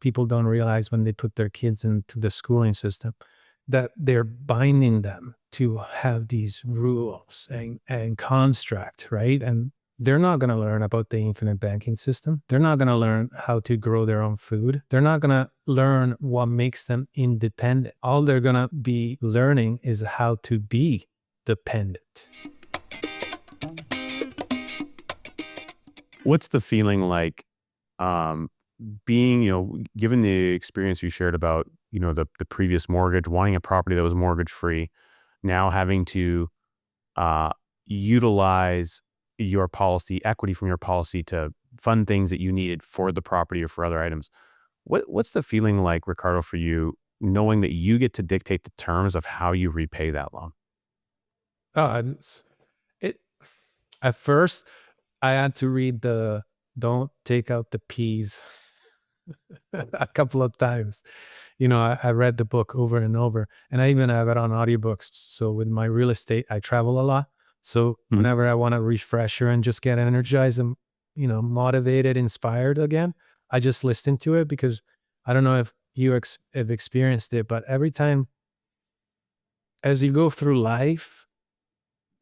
people don't realize when they put their kids into the schooling system, that they're binding them to have these rules and construct, right? And they're not going to learn about the infinite banking system. They're not going to learn how to grow their own food. They're not going to learn what makes them independent. All they're going to be learning is how to be dependent. What's the feeling like being, given the experience you shared about, the previous mortgage, wanting a property that was mortgage free, now having to utilize your policy, equity from your policy to fund things that you needed for the property or for other items. What's the feeling like, Riccardo, for you, knowing that you get to dictate the terms of how you repay that loan? At first, I had to read the "Don't Take Out the Peas" a couple of times. I read the book over and over, and I even have it on audiobooks. So with my real estate, I travel a lot. So whenever I want a refresher and just get energized and, motivated, inspired again, I just listen to it, because I don't know if you have experienced it, but every time as you go through life,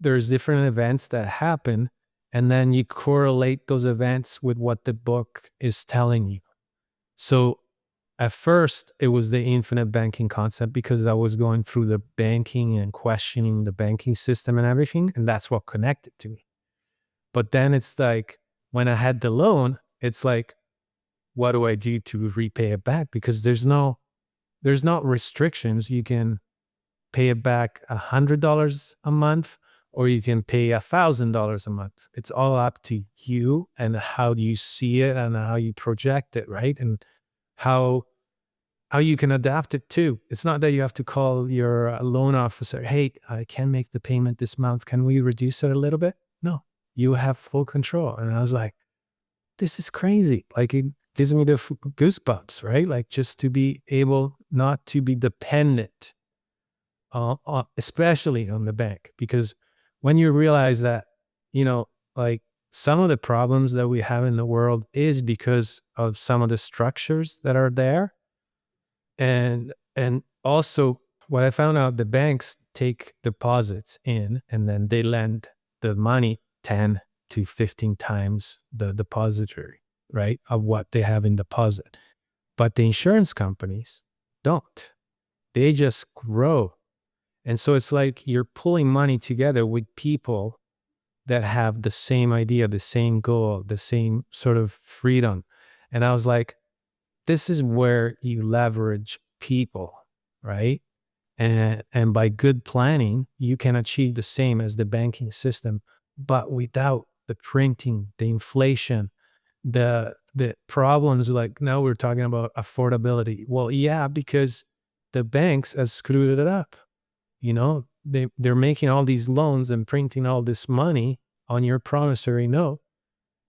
there's different events that happen, and then you correlate those events with what the book is telling you. So at first, it was the infinite banking concept, because I was going through the banking and questioning the banking system and everything, and that's what connected to me. But then it's like, when I had the loan, it's like, what do I do to repay it back? Because there's no restrictions. You can pay it back $100 a month, or you can pay $1,000 a month. It's all up to you and how you see it and how you project it, right? And how you can adapt it too. It's not that you have to call your loan officer, "Hey, I can't make the payment this month. Can we reduce it a little bit?" No, you have full control. And I was like, this is crazy. Like, it gives me the goosebumps, right? Like, just to be able not to be dependent, especially on the bank. Because when you realize that, like, some of the problems that we have in the world is because of some of the structures that are there. And also, what I found out, the banks take deposits in, and then they lend the money 10 to 15 times the depository, right, of what they have in deposit. But the insurance companies don't. They just grow. And so it's like you're pulling money together with people that have the same idea, the same goal, the same sort of freedom. And I was like, this is where you leverage people, right? And by good planning, you can achieve the same as the banking system, but without the printing, the inflation, the problems. Like, now we're talking about affordability. Well, yeah, because the banks have screwed it up. They're making all these loans and printing all this money on your promissory note,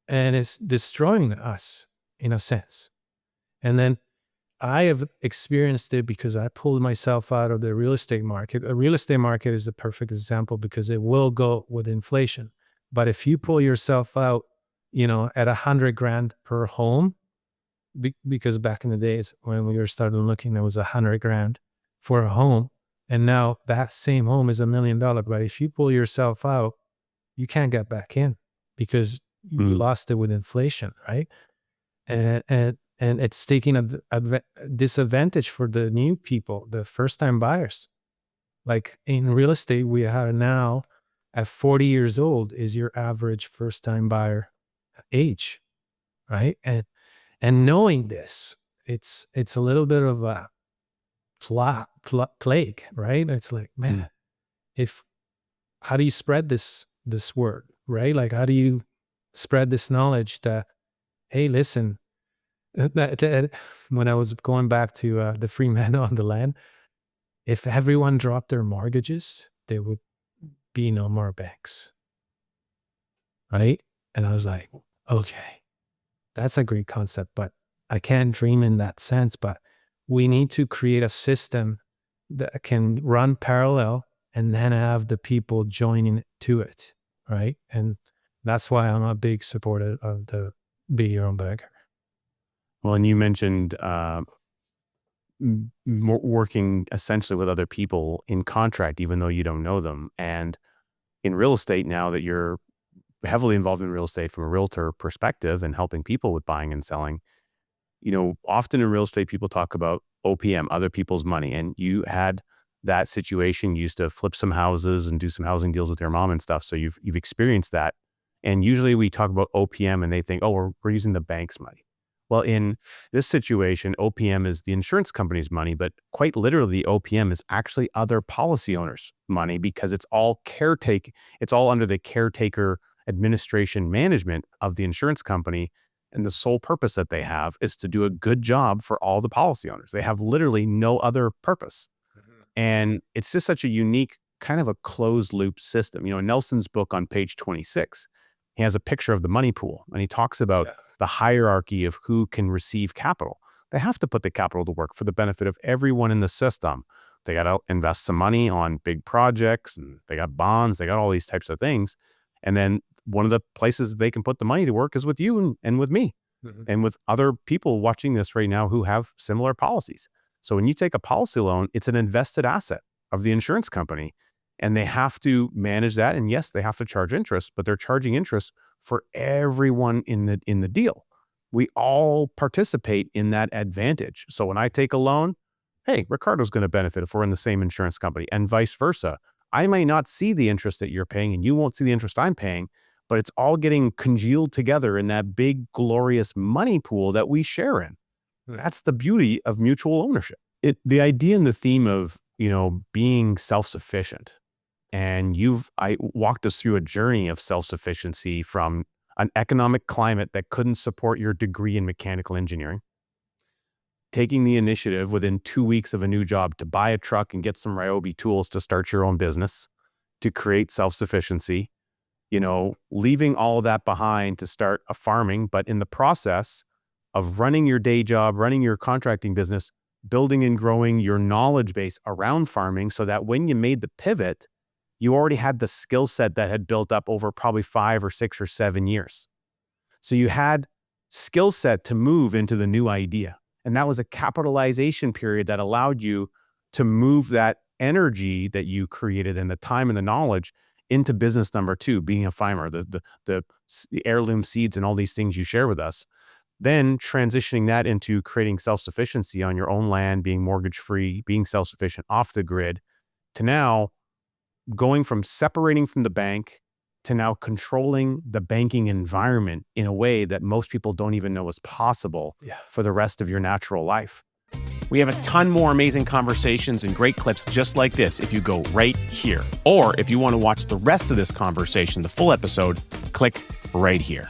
and it's destroying us in a sense. And then I have experienced it because I pulled myself out of the real estate market. A real estate market is the perfect example, because it will go with inflation. But if you pull yourself out, at $100,000 per home, because back in the days when we were starting looking, there was $100,000 for a home. And now that same home is $1 million. But if you pull yourself out, you can't get back in, because you lost it with inflation, right? And it's taking a disadvantage for the new people, the first-time buyers. Like, in real estate, we have now, at 40 years old, is your average first-time buyer age, right? And knowing this, it's a little bit of a plague, right? It's like, man, how do you spread this word, right? Like, how do you spread this knowledge that, hey, listen, when I was going back to the free man on the land, if everyone dropped their mortgages, there would be no more banks, right? And I was like, okay, that's a great concept, but I can't dream in that sense. But we need to create a system that can run parallel, and then have the people joining to it, right? And that's why I'm a big supporter of the Be Your Own Banker. Well, and you mentioned working essentially with other people in contract, even though you don't know them. And in real estate, now that you're heavily involved in real estate from a realtor perspective and helping people with buying and selling, often in real estate, people talk about OPM, other people's money. And you had that situation. You used to flip some houses and do some housing deals with your mom and stuff. So you've experienced that. And usually we talk about OPM and they think, oh, we're using the bank's money. Well, in this situation, OPM is the insurance company's money, but quite literally, OPM is actually other policy owners' money because it's all under the caretaker administration management of the insurance company. And the sole purpose that they have is to do a good job for all the policy owners. They have literally no other purpose. And it's just such a unique kind of a closed loop system. In Nelson's book on page 26, he has a picture of the money pool and he talks about the hierarchy of who can receive capital. They have to put the capital to work for the benefit of everyone in the system. They got to invest some money on big projects and they got bonds, they got all these types of things. And then one of the places that they can put the money to work is with you and with me and with other people watching this right now who have similar policies. So when you take a policy loan, it's an invested asset of the insurance company. And they have to manage that. And yes, they have to charge interest, but they're charging interest for everyone in the deal. We all participate in that advantage. So when I take a loan, hey, Riccardo's going to benefit if we're in the same insurance company, and vice versa. I may not see the interest that you're paying and you won't see the interest I'm paying, but it's all getting congealed together in that big, glorious money pool that we share in. That's the beauty of mutual ownership. The idea and the theme of, being self-sufficient. And I walked us through a journey of self-sufficiency from an economic climate that couldn't support your degree in mechanical engineering, taking the initiative within 2 weeks of a new job to buy a truck and get some Ryobi tools to start your own business, to create self-sufficiency, leaving all of that behind to start a farming, but in the process of running your day job, running your contracting business, building and growing your knowledge base around farming so that when you made the pivot, you already had the skill set that had built up over probably 5 or 6 or 7 years. So you had skill set to move into the new idea. And that was a capitalization period that allowed you to move that energy that you created and the time and the knowledge into business number 2, being a farmer, the heirloom seeds and all these things you share with us. Then transitioning that into creating self-sufficiency on your own land, being mortgage-free, being self-sufficient off the grid, to now going from separating from the bank to now controlling the banking environment in a way that most people don't even know is possible for the rest of your natural life. We have a ton more amazing conversations and great clips just like this if you go right here. Or if you want to watch the rest of this conversation, the full episode, click right here.